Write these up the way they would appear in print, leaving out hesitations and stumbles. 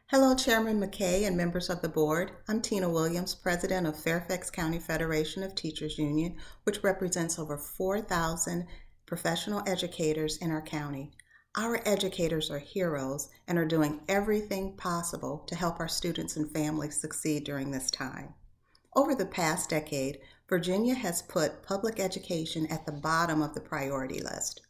Hello, Chairman McKay and members of the board. I'm Tina Williams, President of Fairfax County Federation of Teachers Union, which represents over 4,000 professional educators in our county. Our educators are heroes and are doing everything possible to help our students and families succeed during this time. Over the past decade, Virginia has put public education at the bottom of the priority list.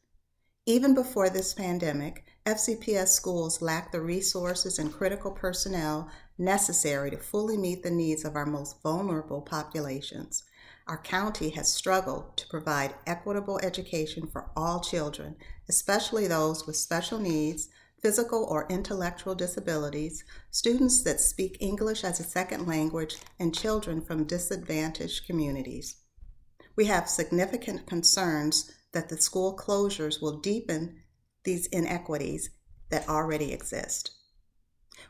Even before this pandemic, FCPS schools lacked the resources and critical personnel necessary to fully meet the needs of our most vulnerable populations. Our county has struggled to provide equitable education for all children, especially those with special needs, physical or intellectual disabilities, students that speak English as a second language, and children from disadvantaged communities. We have significant concerns that the school closures will deepen these inequities that already exist.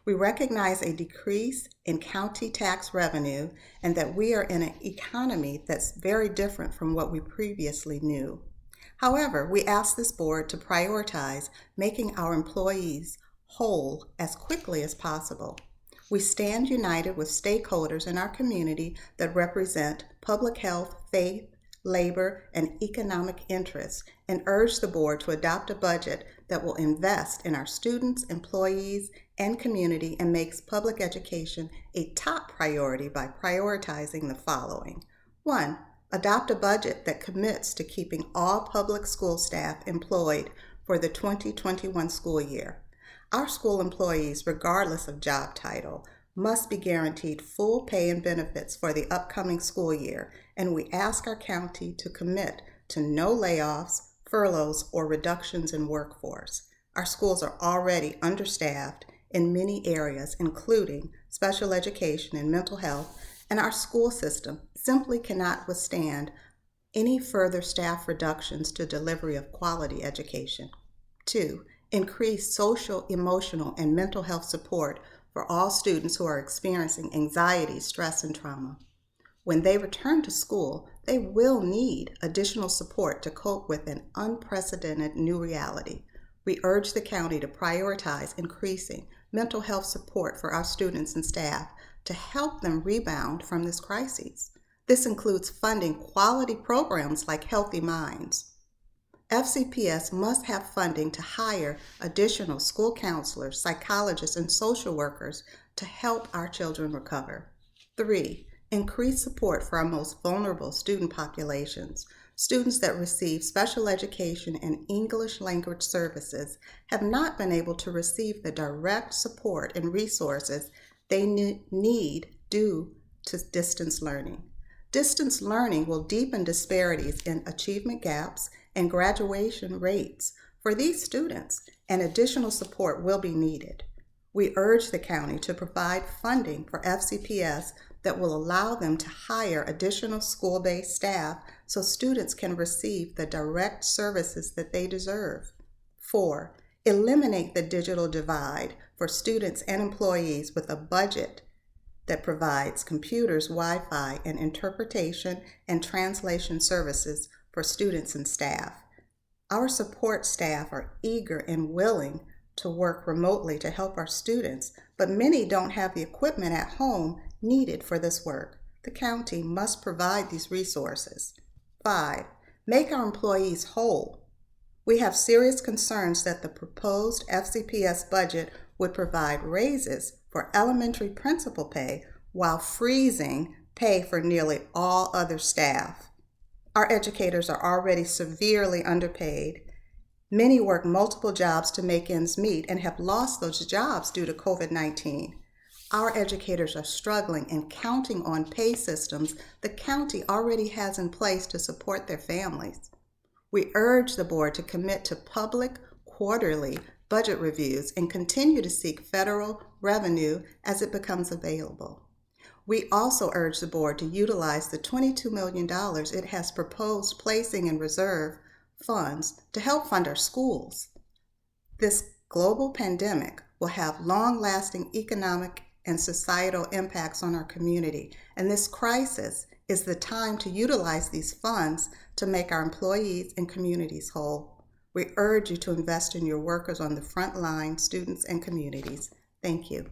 We recognize a decrease in county tax revenue and that we are in an economy that's very different from what we previously knew. However, we ask this board to prioritize making our employees whole as quickly as possible. We stand united with stakeholders in our community that represent public health, faith, labor, and economic interests, and urge the board to adopt a budget that will invest in our students, employees, and community and makes public education a top priority by prioritizing the following. 1. Adopt a budget that commits to keeping all public school staff employed for the 2021 school year. Our school employees, regardless of job title, must be guaranteed full pay and benefits for the upcoming school year, and we ask our county to commit to no layoffs, furloughs, or reductions in workforce. Our schools are already understaffed in many areas, including special education and mental health, and our school system simply cannot withstand any further staff reductions to delivery of quality education. 2. Increase social, emotional, and mental health support for all students who are experiencing anxiety, stress, and trauma. When they return to school, they will need additional support to cope with an unprecedented new reality. We urge the county to prioritize increasing mental health support for our students and staff to help them rebound from this crisis. This includes funding quality programs like Healthy Minds. FCPS must have funding to hire additional school counselors, psychologists, and social workers to help our children recover. 3. Increase support for our most vulnerable student populations. Students that receive special education and English language services have not been able to receive the direct support and resources they need due to distance learning. Distance learning will deepen disparities in achievement gaps and graduation rates for these students, and additional support will be needed. We urge the county to provide funding for FCPS that will allow them to hire additional school-based staff so students can receive the direct services that they deserve. 4. Eliminate the digital divide for students and employees with a budget that provides computers, Wi-Fi, and interpretation and translation services for students and staff. Our support staff are eager and willing to work remotely to help our students, but many don't have the equipment at home needed for this work. The county must provide these resources. 5. Make our employees whole. We have serious concerns that the proposed FCPS budget would provide raises for elementary principal pay while freezing pay for nearly all other staff. Our educators are already severely underpaid. Many work multiple jobs to make ends meet and have lost those jobs due to COVID-19. Our educators are struggling and counting on pay systems the county already has in place to support their families. We urge the board to commit to public quarterly budget reviews and continue to seek federal revenue as it becomes available. We also urge the board to utilize the $22 million it has proposed placing in reserve funds to help fund our schools. This global pandemic will have long-lasting economic and societal impacts on our community, and this crisis is the time to utilize these funds to make our employees and communities whole. We urge you to invest in your workers on the front line, students and communities. Thank you.